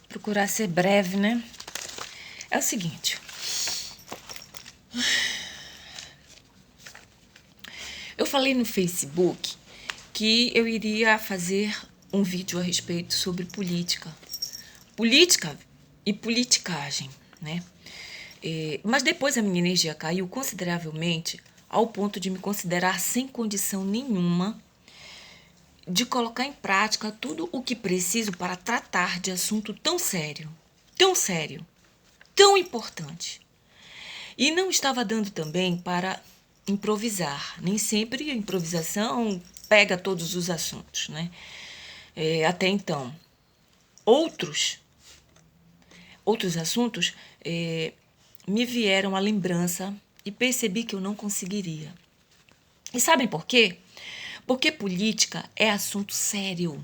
Procurar ser breve, né? É o seguinte. Eu falei no Facebook que eu iria fazer um vídeo a respeito sobre política. Política e politicagem, né? Mas depois a minha energia caiu consideravelmente ao ponto de me considerar sem condição nenhuma de colocar em prática tudo o que preciso para tratar de assunto tão sério, tão importante. E não estava dando também para improvisar. Nem sempre a improvisação pega todos os assuntos, né? Até então. Outros assuntos me vieram à lembrança e percebi que eu não conseguiria. E sabem por quê? Porque política é assunto sério,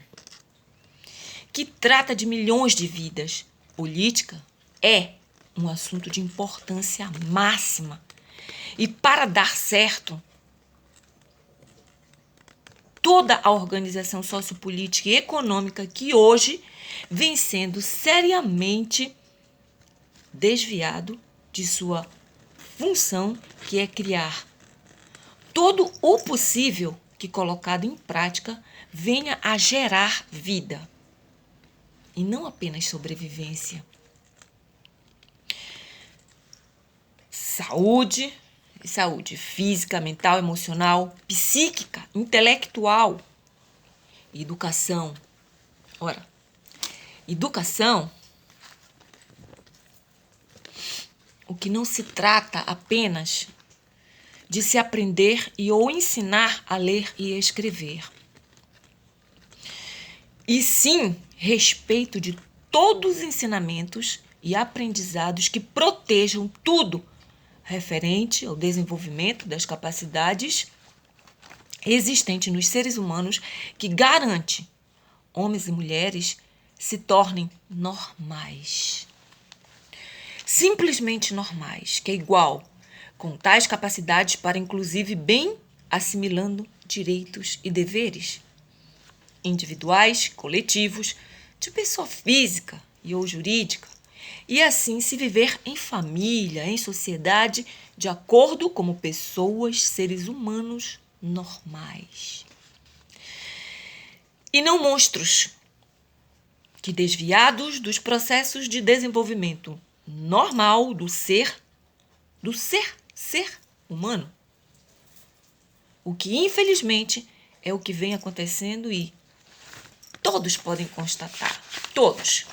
que trata de milhões de vidas. Política é um assunto de importância máxima. E para dar certo, toda a organização sociopolítica e econômica que hoje vem sendo seriamente desviado de sua função, que é criar todo o possível que, colocado em prática, venha a gerar vida e não apenas sobrevivência. Saúde física, mental, emocional, psíquica, intelectual. Educação. Ora, educação, o que não se trata apenas de se aprender ou ensinar a ler e escrever, e sim respeito de todos os ensinamentos e aprendizados que protejam tudo referente ao desenvolvimento das capacidades existentes nos seres humanos, que garante homens e mulheres se tornem normais. Simplesmente normais, que é igual, com tais capacidades para, inclusive, bem assimilando direitos e deveres individuais, coletivos, de pessoa física e ou jurídica, e assim se viver em família, em sociedade, de acordo como pessoas, seres humanos normais. E não monstros que, desviados dos processos de desenvolvimento normal do ser humano, o que infelizmente é o que vem acontecendo e todos podem constatar, todos.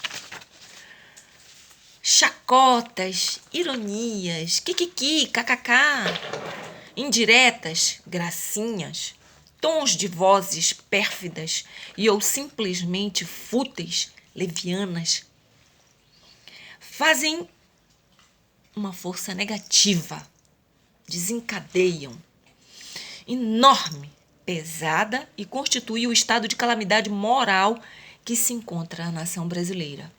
Chacotas, ironias, kikiki, kkk, indiretas, gracinhas, tons de vozes pérfidas e ou simplesmente fúteis, levianas, fazem uma força negativa, desencadeiam, enorme, pesada e constitui o estado de calamidade moral que se encontra a nação brasileira.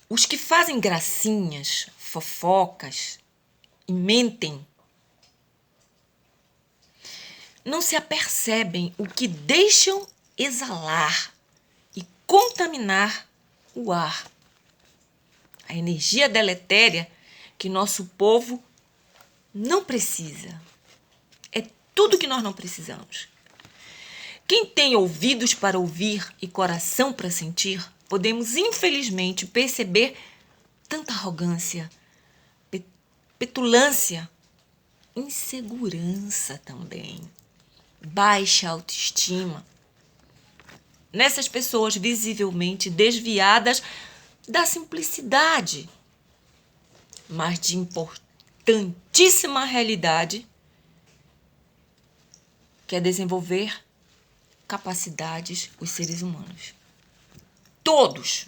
Os que fazem gracinhas, fofocas e mentem não se apercebem o que deixam exalar e contaminar o ar. A energia deletéria que nosso povo não precisa. É tudo que nós não precisamos. Quem tem ouvidos para ouvir e coração para sentir, podemos infelizmente perceber tanta arrogância, petulância, insegurança também, baixa autoestima nessas pessoas visivelmente desviadas da simplicidade, mas de importantíssima realidade, que é desenvolver capacidades os seres humanos. Todos,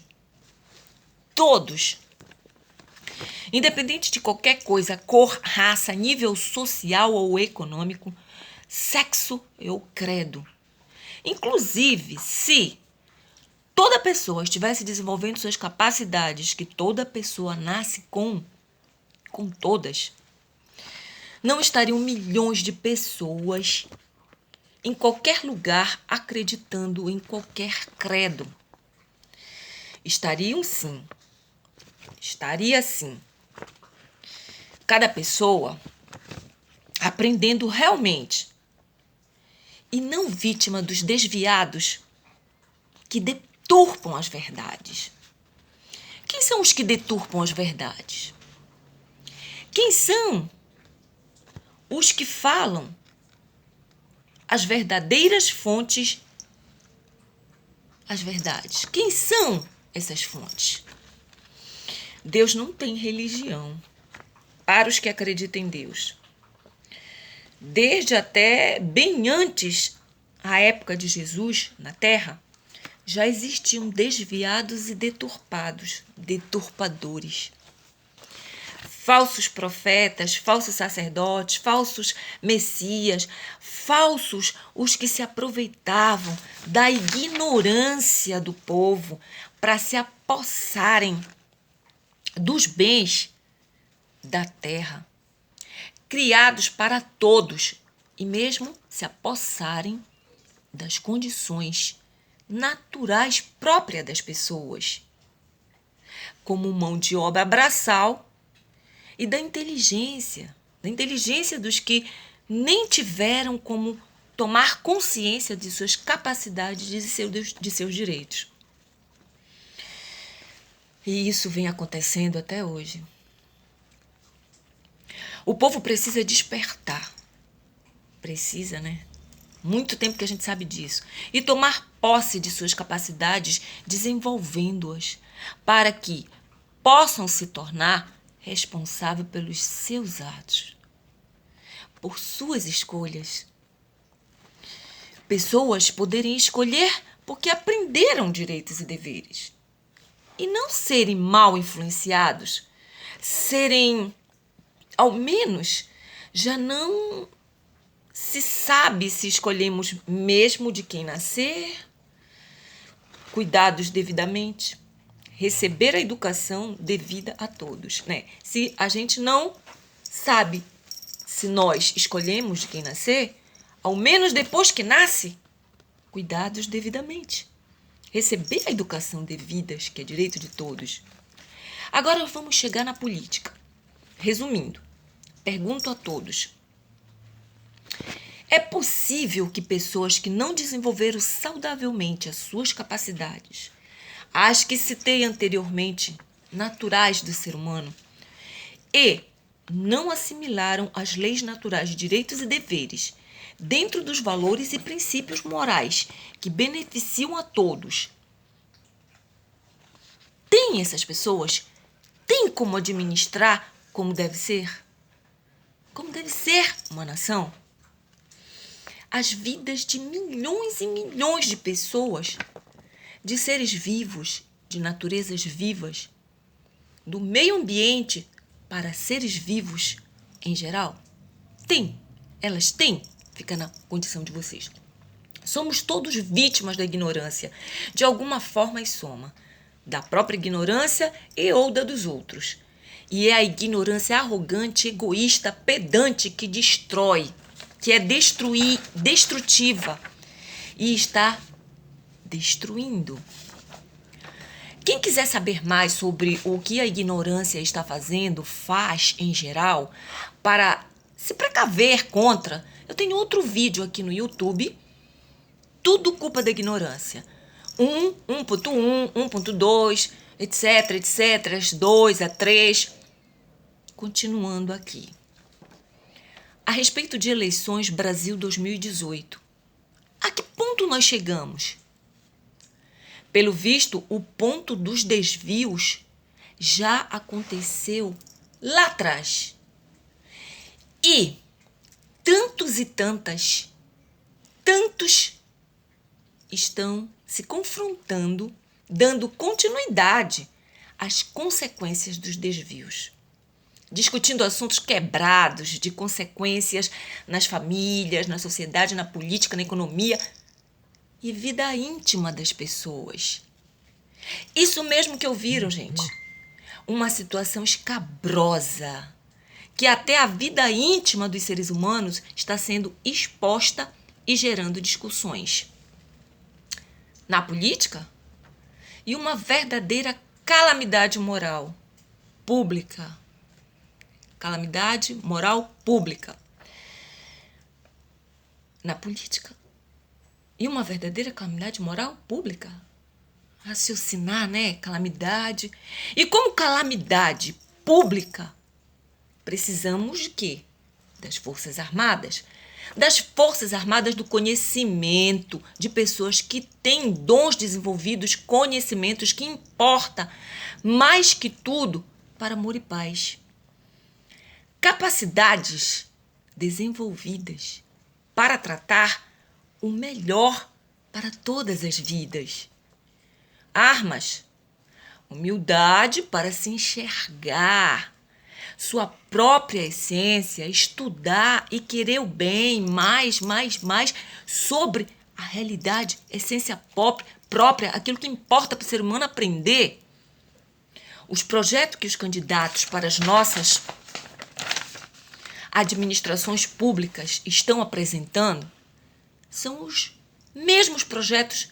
independente de qualquer coisa, cor, raça, nível social ou econômico, sexo ou credo. Inclusive, se toda pessoa estivesse desenvolvendo suas capacidades, que toda pessoa nasce com todas, não estariam milhões de pessoas em qualquer lugar acreditando em qualquer credo. Estaria sim. Cada pessoa aprendendo realmente e não vítima dos desviados que deturpam as verdades. Quem são os que deturpam as verdades? Quem são os que falam as verdadeiras fontes, as verdades? Quem são essas fontes? Deus não tem religião para os que acreditam em Deus. Desde até bem antes a época de Jesus na Terra, já existiam desviados e deturpadores. Falsos profetas, falsos sacerdotes, falsos messias, falsos os que se aproveitavam da ignorância do povo para se apossarem dos bens da terra, criados para todos, e mesmo se apossarem das condições naturais próprias das pessoas, como mão de obra braçal, e da inteligência dos que nem tiveram como tomar consciência de suas capacidades e de seus direitos. E isso vem acontecendo até hoje. O povo precisa despertar. Precisa, né? Muito tempo que a gente sabe disso. E tomar posse de suas capacidades, desenvolvendo-as, para que possam se tornar responsáveis pelos seus atos, por suas escolhas. Pessoas poderem escolher porque aprenderam direitos e deveres. E não serem mal influenciados, serem, ao menos, já não se sabe se escolhemos mesmo de quem nascer, cuidados devidamente, receber a educação devida a todos, né? Se a gente não sabe se nós escolhemos de quem nascer, ao menos depois que nasce, cuidados devidamente. Receber a educação devida, que é direito de todos. Agora vamos chegar na política. Resumindo, pergunto a todos: é possível que pessoas que não desenvolveram saudavelmente as suas capacidades, as que citei anteriormente, naturais do ser humano, e não assimilaram as leis naturais de direitos e deveres dentro dos valores e princípios morais que beneficiam a todos, tem essas pessoas? Tem como administrar como deve ser? Como deve ser uma nação? As vidas de milhões e milhões de pessoas, de seres vivos, de naturezas vivas, do meio ambiente para seres vivos em geral? Tem. Elas têm. Fica na condição de vocês. Somos todos vítimas da ignorância, de alguma forma e soma, da própria ignorância e ou da dos outros. E é a ignorância arrogante, egoísta, pedante que destrói, que é destrutiva e está destruindo. Quem quiser saber mais sobre o que a ignorância está fazendo, faz em geral, para se precaver contra, eu tenho outro vídeo aqui no YouTube, tudo culpa da ignorância. 1.1, 1.2, etc, 2 a 3. Continuando aqui. A respeito de eleições Brasil 2018, a que ponto nós chegamos? Pelo visto, o ponto dos desvios já aconteceu lá atrás. E tantos estão se confrontando, dando continuidade às consequências dos desvios. Discutindo assuntos quebrados, de consequências nas famílias, na sociedade, na política, na economia e vida íntima das pessoas. Isso mesmo que ouviram, gente. Uma situação escabrosa, que até a vida íntima dos seres humanos está sendo exposta e gerando discussões. Na política, e uma verdadeira calamidade moral pública. Calamidade moral pública na política. E uma verdadeira calamidade moral pública. Raciocinar, né? Calamidade. E como calamidade pública, precisamos de quê? Das Forças Armadas. Das Forças Armadas do conhecimento, de pessoas que têm dons desenvolvidos, conhecimentos que importa mais que tudo para amor e paz. Capacidades desenvolvidas para tratar o melhor para todas as vidas. Armas, humildade para se enxergar, sua própria essência, estudar e querer o bem, mais sobre a realidade, essência própria, aquilo que importa para o ser humano aprender. Os projetos que os candidatos para as nossas administrações públicas estão apresentando são os mesmos projetos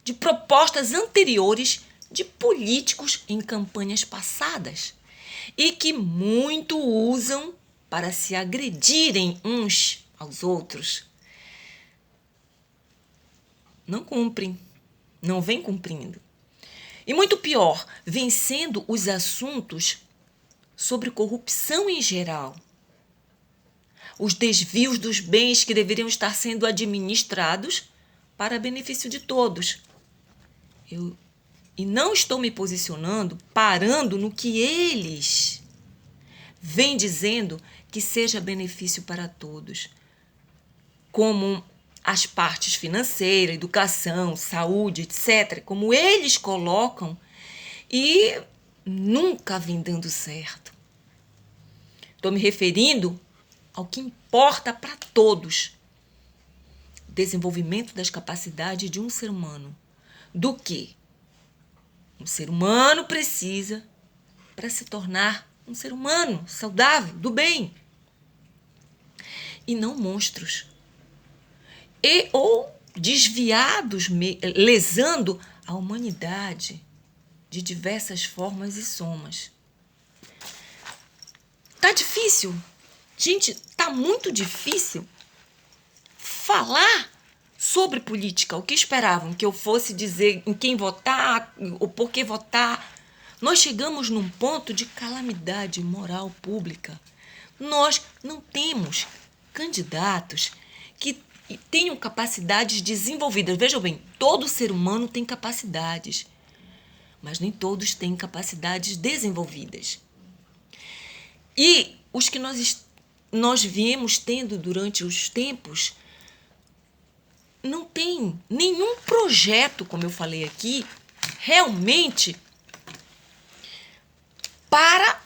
de propostas anteriores de políticos em campanhas passadas e que muito usam para se agredirem uns aos outros. Não cumprem, não vem cumprindo. E muito pior, vencendo os assuntos sobre corrupção em geral. Os desvios dos bens que deveriam estar sendo administrados para benefício de todos. E não estou me posicionando, parando no que eles vêm dizendo que seja benefício para todos, como as partes financeiras, educação, saúde, etc., como eles colocam e nunca vem dando certo. Estou me referindo ao que importa para todos. Desenvolvimento das capacidades de um ser humano. Do que um ser humano precisa para se tornar um ser humano saudável, do bem. E não monstros. Ou desviados, lesando a humanidade de diversas formas e somas. Tá difícil. Gente, tá muito difícil falar sobre política. O que esperavam? Que eu fosse dizer em quem votar, ou por que votar. Nós chegamos num ponto de calamidade moral pública. Nós não temos candidatos que tenham capacidades desenvolvidas. Vejam bem, todo ser humano tem capacidades, mas nem todos têm capacidades desenvolvidas. E os que nós viemos tendo durante os tempos não tem nenhum projeto, como eu falei aqui, realmente para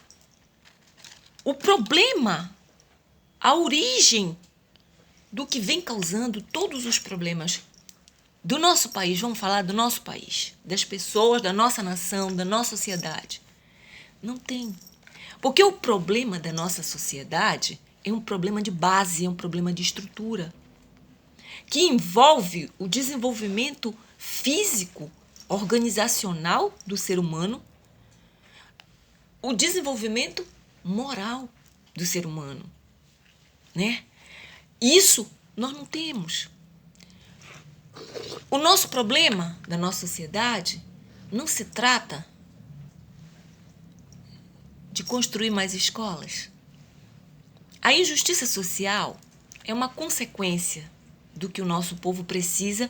o problema, a origem do que vem causando todos os problemas do nosso país. Vamos falar do nosso país, das pessoas, da nossa nação, da nossa sociedade. Não tem. Porque o problema da nossa sociedade é um problema de base, é um problema de estrutura, que envolve o desenvolvimento físico, organizacional do ser humano, o desenvolvimento moral do ser humano, né? Isso nós não temos. O nosso problema da nossa sociedade não se trata de construir mais escolas. A injustiça social é uma consequência do que o nosso povo precisa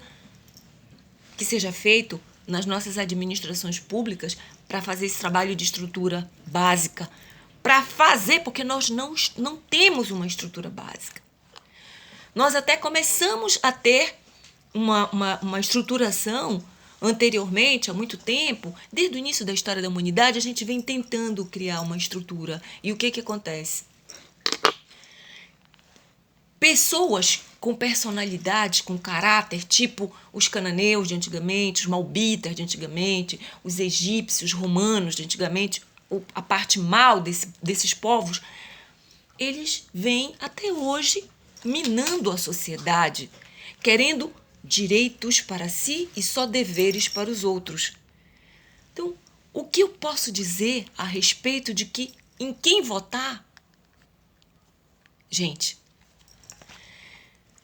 que seja feito nas nossas administrações públicas para fazer esse trabalho de estrutura básica. Para fazer, porque nós não temos uma estrutura básica. Nós até começamos a ter uma estruturação anteriormente, há muito tempo, desde o início da história da humanidade, a gente vem tentando criar uma estrutura. E o que acontece? Pessoas com personalidade, com caráter, tipo os cananeus de antigamente, os malbitas de antigamente, os egípcios, romanos de antigamente, a parte mal desses povos, eles vêm até hoje minando a sociedade, querendo direitos para si e só deveres para os outros. Então, o que eu posso dizer a respeito de que em quem votar? Gente,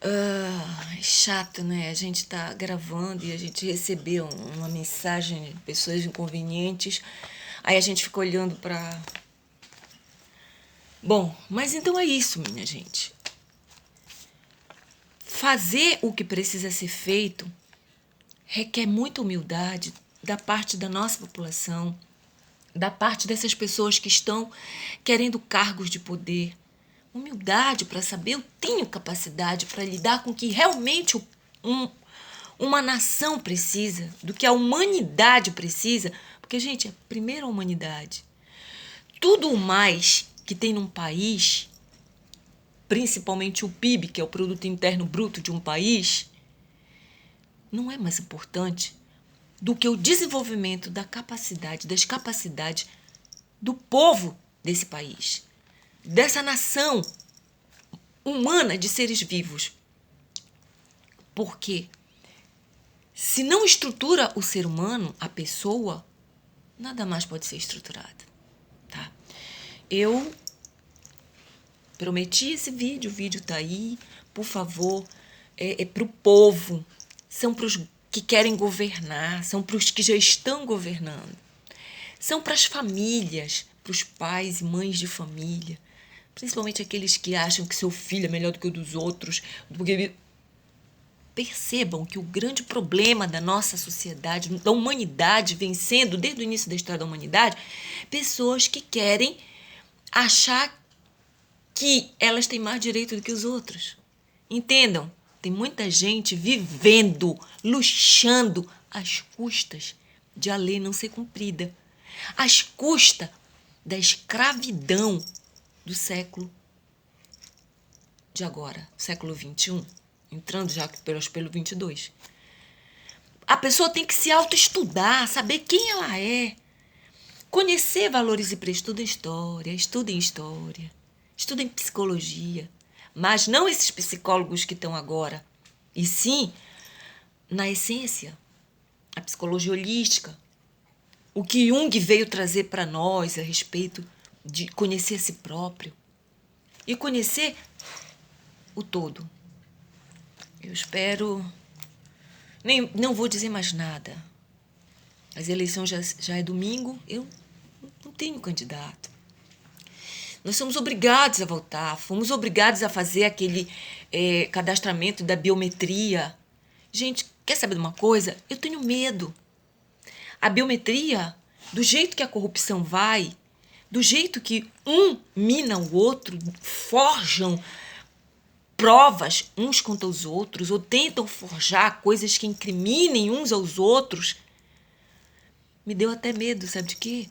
é chato, né? A gente tá gravando e a gente recebeu uma mensagem de pessoas inconvenientes, aí a gente fica olhando pra... Bom, mas então é isso, minha gente. Fazer o que precisa ser feito requer muita humildade da parte da nossa população, da parte dessas pessoas que estão querendo cargos de poder. Humildade para saber, eu tenho capacidade para lidar com o que realmente uma nação precisa, do que a humanidade precisa, porque, gente, é primeiro a humanidade. Tudo o mais que tem num país, principalmente o PIB, que é o Produto Interno Bruto de um país, não é mais importante do que o desenvolvimento da capacidade, das capacidades do povo desse país, dessa nação humana de seres vivos. Porque se não estrutura o ser humano, a pessoa, nada mais pode ser estruturado, tá? Eu prometi esse vídeo, o vídeo tá aí, por favor, é pro povo, são pros que querem governar, são pros que já estão governando, são pras famílias, pros pais e mães de família, principalmente aqueles que acham que seu filho é melhor do que o dos outros, porque percebam que o grande problema da nossa sociedade, da humanidade, vem sendo, desde o início da história da humanidade, pessoas que querem achar que elas têm mais direito do que os outros. Entendam? Tem muita gente vivendo, luxando às custas de a lei não ser cumprida, às custas da escravidão do século de agora, século XXI, entrando já pelo 22. A pessoa tem que se autoestudar, saber quem ela é, conhecer valores e estuda história, estuda em história, estuda em psicologia, mas não esses psicólogos que estão agora, e sim, na essência, a psicologia holística, o que Jung veio trazer para nós a respeito de conhecer a si próprio e conhecer o todo. Eu espero... não vou dizer mais nada. As eleições já é domingo, eu não tenho candidato. Nós somos obrigados a votar, fomos obrigados a fazer aquele cadastramento da biometria. Gente, quer saber de uma coisa? Eu tenho medo. A biometria, do jeito que a corrupção vai, do jeito que um mina o outro, forjam provas uns contra os outros, ou tentam forjar coisas que incriminem uns aos outros, me deu até medo, sabe de quê?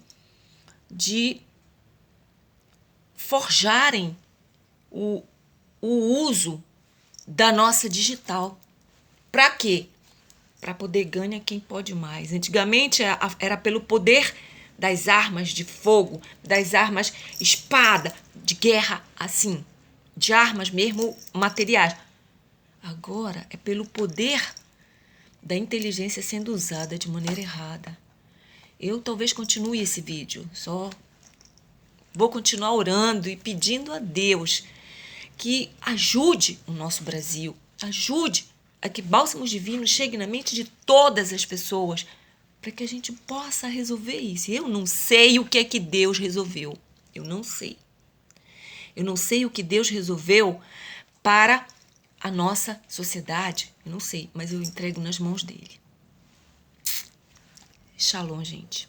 De forjarem o uso da nossa digital. Para quê? Para poder ganhar quem pode mais. Antigamente era pelo poder das armas de fogo, das armas espada, de guerra, assim, de armas mesmo materiais. Agora é pelo poder da inteligência sendo usada de maneira errada. Eu talvez continue esse vídeo, só vou continuar orando e pedindo a Deus que ajude o nosso Brasil, ajude a que bálsamos divinos cheguem na mente de todas as pessoas, para que a gente possa resolver isso. Eu não sei o que é que Deus resolveu. Eu não sei. Eu não sei o que Deus resolveu para a nossa sociedade. Eu não sei, mas eu entrego nas mãos dele. Shalom, gente.